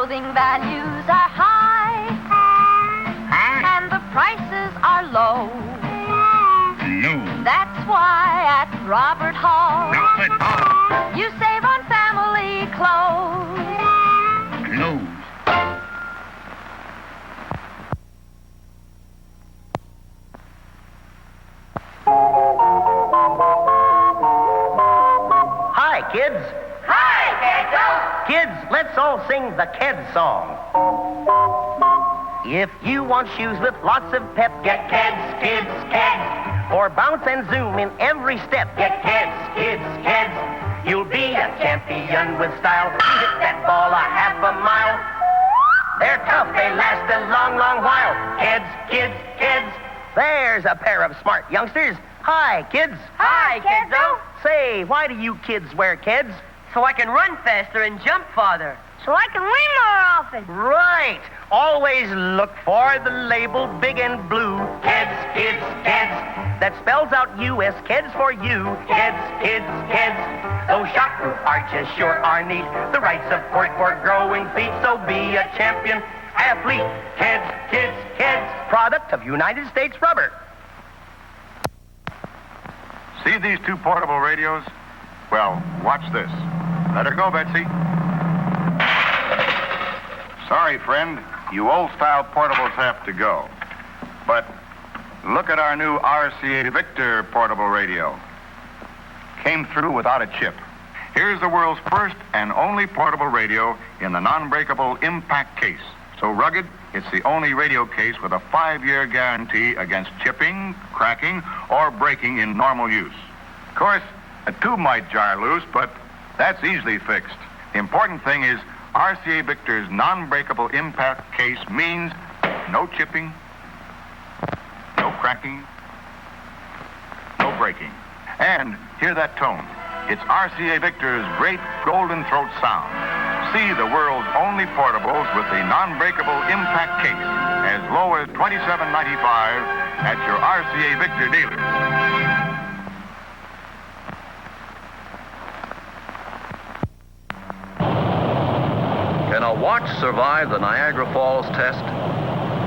clothing values are high, and the prices are low. No. That's why at Robert Hall, you save on family clothes. Clothes. Hi, kids. Hi, Pedro. Kids, let's all sing the Kids song. If you want shoes with lots of pep, get Kids, Kids, Kids. For bounce and zoom in every step, get Kids, Kids, Kids. You'll be a champion with style. Hit that ball a half a mile. They're tough, they last a long, long while. Kids, Kids, Kids. There's a pair of smart youngsters. Hi, kids. Hi, Kiddo. Say, why do you kids wear kids? So I can run faster and jump farther. So I can win more often. Right. Always look for the label big and blue. Kids, Kids, Kids. That spells out U.S. Kids for you. Kids, Kids, Kids. Those shock roof arches sure are neat. The right support for growing feet. So be a champion athlete. Kids, Kids, Kids. Product of United States Rubber. See these two portable radios? Well, watch this. Let her go, Betsy. Sorry, friend. You old-style portables have to go. But look at our new RCA Victor portable radio. Came through without a chip. Here's the world's first and only portable radio in the non-breakable impact case. So rugged, it's the only radio case with a 5-year guarantee against chipping, cracking, or breaking in normal use. Of course, a tube might jar loose, but that's easily fixed. The important thing is RCA Victor's non-breakable impact case means no chipping, no cracking, no breaking. And hear that tone. It's RCA Victor's great golden throat sound. See the world's only portables with the non-breakable impact case as low as $27.95 at your RCA Victor dealer. Can a watch survive the Niagara Falls test?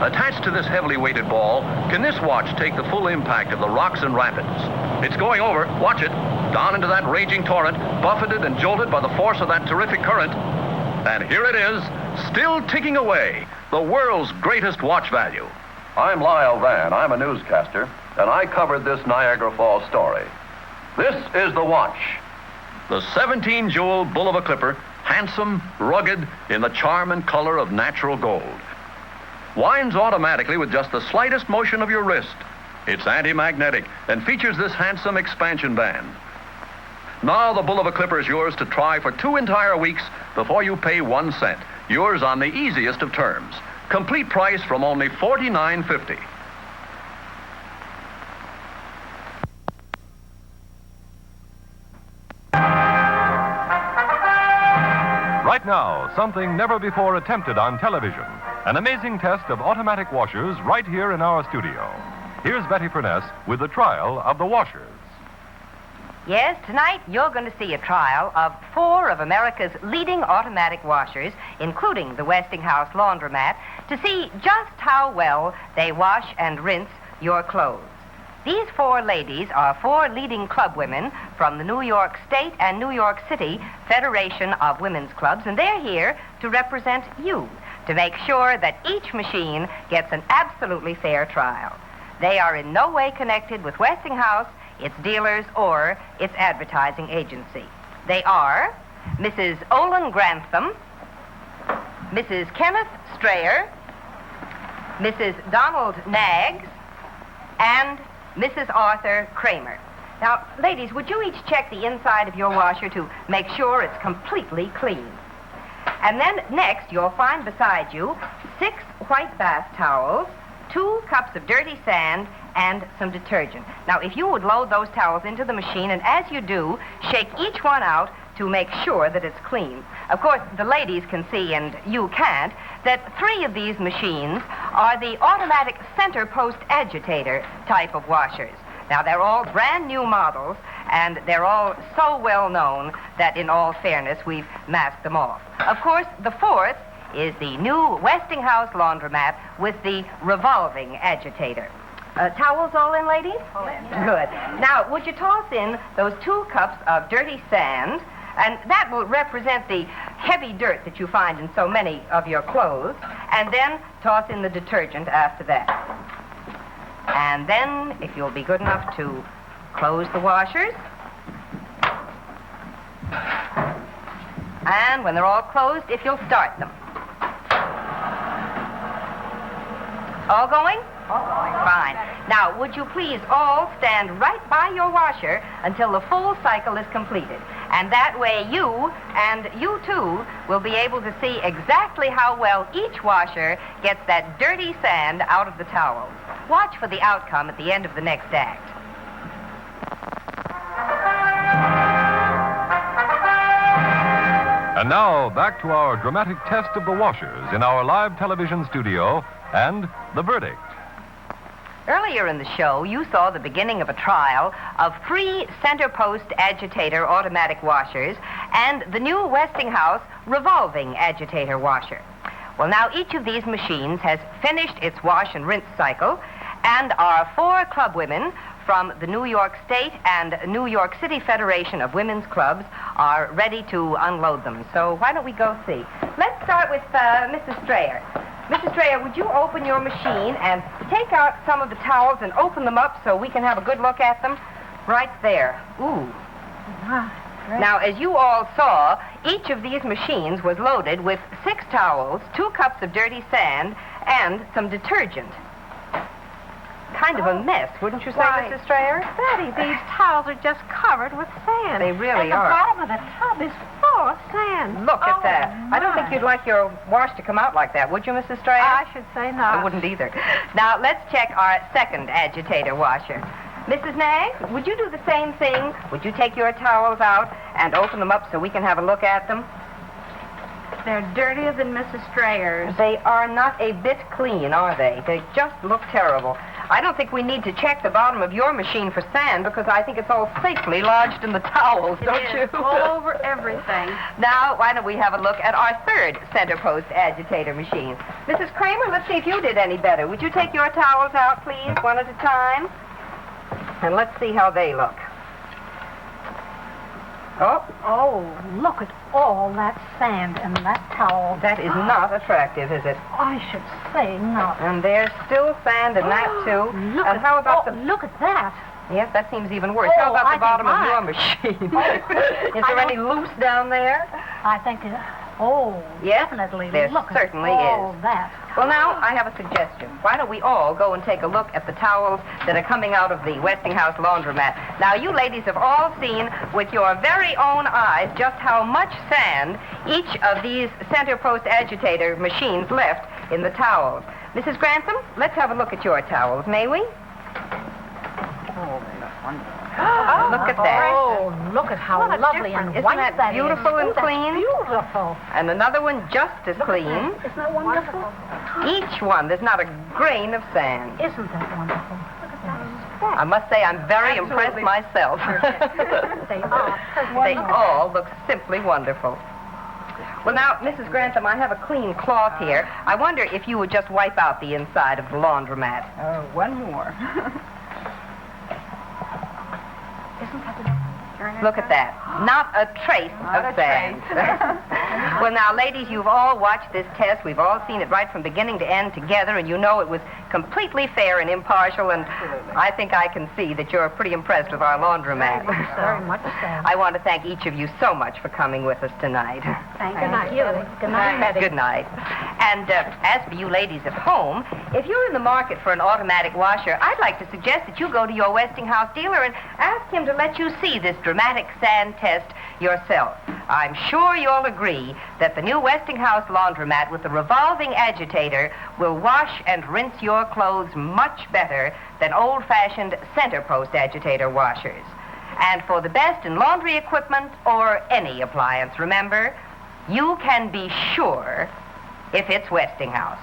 Attached to this heavily weighted ball, can this watch take the full impact of the rocks and rapids? It's going over, watch it, down into that raging torrent, buffeted and jolted by the force of that terrific current. And here it is, still ticking away, the world's greatest watch value. I'm Lyle Van, I'm a newscaster, and I covered this Niagara Falls story. This is the watch. The 17-jewel bull of a clipper, handsome, rugged, in the charm and color of natural gold. Winds automatically with just the slightest motion of your wrist. It's anti-magnetic and features this handsome expansion band. Now the bull of a clipper is yours to try for 2 entire weeks before you pay 1 cent. Yours on the easiest of terms. Complete price from only $49.50. Right now, something never before attempted on television. An amazing test of automatic washers right here in our studio. Here's Betty Furness with the trial of the washers. Yes, tonight you're going to see a trial of 4 of America's leading automatic washers, including the Westinghouse laundromat, to see just how well they wash and rinse your clothes. These 4 ladies are 4 leading club women from the New York State and New York City Federation of Women's Clubs, and they're here to represent you, to make sure that each machine gets an absolutely fair trial. They are in no way connected with Westinghouse, its dealers, or its advertising agency. They are Mrs. Olin Grantham, Mrs. Kenneth Strayer, Mrs. Donald Knaggs, and Mrs. Arthur Kramer. Now, ladies, would you each check the inside of your washer to make sure it's completely clean? And then next, you'll find beside you 6 white bath towels, 2 cups of dirty sand, and some detergent. Now, if you would load those towels into the machine, and as you do, shake each one out to make sure that it's clean. Of course, the ladies can see, and you can't, that 3 of these machines are the automatic center post agitator type of washers. Now, they're all brand new models, and they're all so well known that in all fairness, we've masked them off. Of course, the 4th is the new Westinghouse laundromat with the revolving agitator. Towels all in, ladies? All in. Good. Now, would you toss in those 2 cups of dirty sand? And that will represent the heavy dirt that you find in so many of your clothes. And then toss in the detergent after that. And then, if you'll be good enough to close the washers. And when they're all closed, if you'll start them. All going? All going. Fine. Now, would you please all stand right by your washer until the full cycle is completed? And that way you, and you too, will be able to see exactly how well each washer gets that dirty sand out of the towels. Watch for the outcome at the end of the next act. And now, back to our dramatic test of the washers in our live television studio and the verdict. Earlier in the show, you saw the beginning of a trial of 3 center post agitator automatic washers and the new Westinghouse revolving agitator washer. Well, now each of these machines has finished its wash and rinse cycle, and our 4 club women from the New York State and New York City Federation of Women's Clubs are ready to unload them. So why don't we go see? Let's start with Mrs. Strayer. Mrs. Strayer, would you open your machine and take out some of the towels and open them up so we can have a good look at them? Right there. Ooh. Wow. Now, as you all saw, each of these machines was loaded with 6 towels, 2 cups of dirty sand, and some detergent. Kind of a mess, wouldn't you say, Mrs. Strayer? Betty, these towels are just covered with sand. They really and are. The bottom of the tub is full of sand. Look at that. I don't think you'd like your wash to come out like that, would you, Mrs. Strayer? I should say not. I wouldn't either. Now, let's check our second agitator washer. Mrs. Nagg, would you do the same thing? Would you take your towels out and open them up so we can have a look at them? They're dirtier than Mrs. Strayer's. They are not a bit clean, are they? They just look terrible. I don't think we need to check the bottom of your machine for sand because I think it's all safely lodged in the towels, don't you? All over everything. Now, why don't we have a look at our third center post agitator machine? Mrs. Kramer, let's see if you did any better. Would you take your towels out, please, one at a time? And let's see how they look. Oh, look at all that sand in that towel. That is not attractive, is it? I should say not. And there's still sand in that, too. And how about Look at that. Yes, that seems even worse. How about the bottom of your machine? Is there any loose down there? I think Yes, definitely. There Look certainly at all is. that. Well, now, I have a suggestion. Why don't we all go and take a look at the towels that are coming out of the Westinghouse laundromat? Now, you ladies have all seen with your very own eyes just how much sand each of these center post agitator machines left in the towels. Mrs. Grantham, let's have a look at your towels, may we? Look at that. Oh, look at how lovely and Isn't white that beautiful and is. clean? Beautiful. And another one just as clean. Isn't that wonderful? Each one, there's not a grain of sand. Isn't that wonderful? Look at that. I must say I'm very impressed myself. They are. They all look simply wonderful. Well, now, Mrs. Grantham, I have a clean cloth here. I wonder if you would just wipe out the inside of the laundromat. One more. Look at that. Not a trace of sand. Well, now, ladies, you've all watched this test. We've all seen it right from beginning to end together, and you know it was completely fair and impartial, and I think I can see that you're pretty impressed with our laundromat. Very much so. I want to thank each of you so much for coming with us tonight. Thank you. Good night, Betty. Good night. And as for you ladies at home, if you're in the market for an automatic washer, I'd like to suggest that you go to your Westinghouse dealer and ask him to let you see this dramatic sand test yourself. I'm sure you'll agree that the new Westinghouse laundromat with the revolving agitator will wash and rinse your clothes much better than old-fashioned center post agitator washers. And for the best in laundry equipment or any appliance, remember, you can be sure if it's Westinghouse.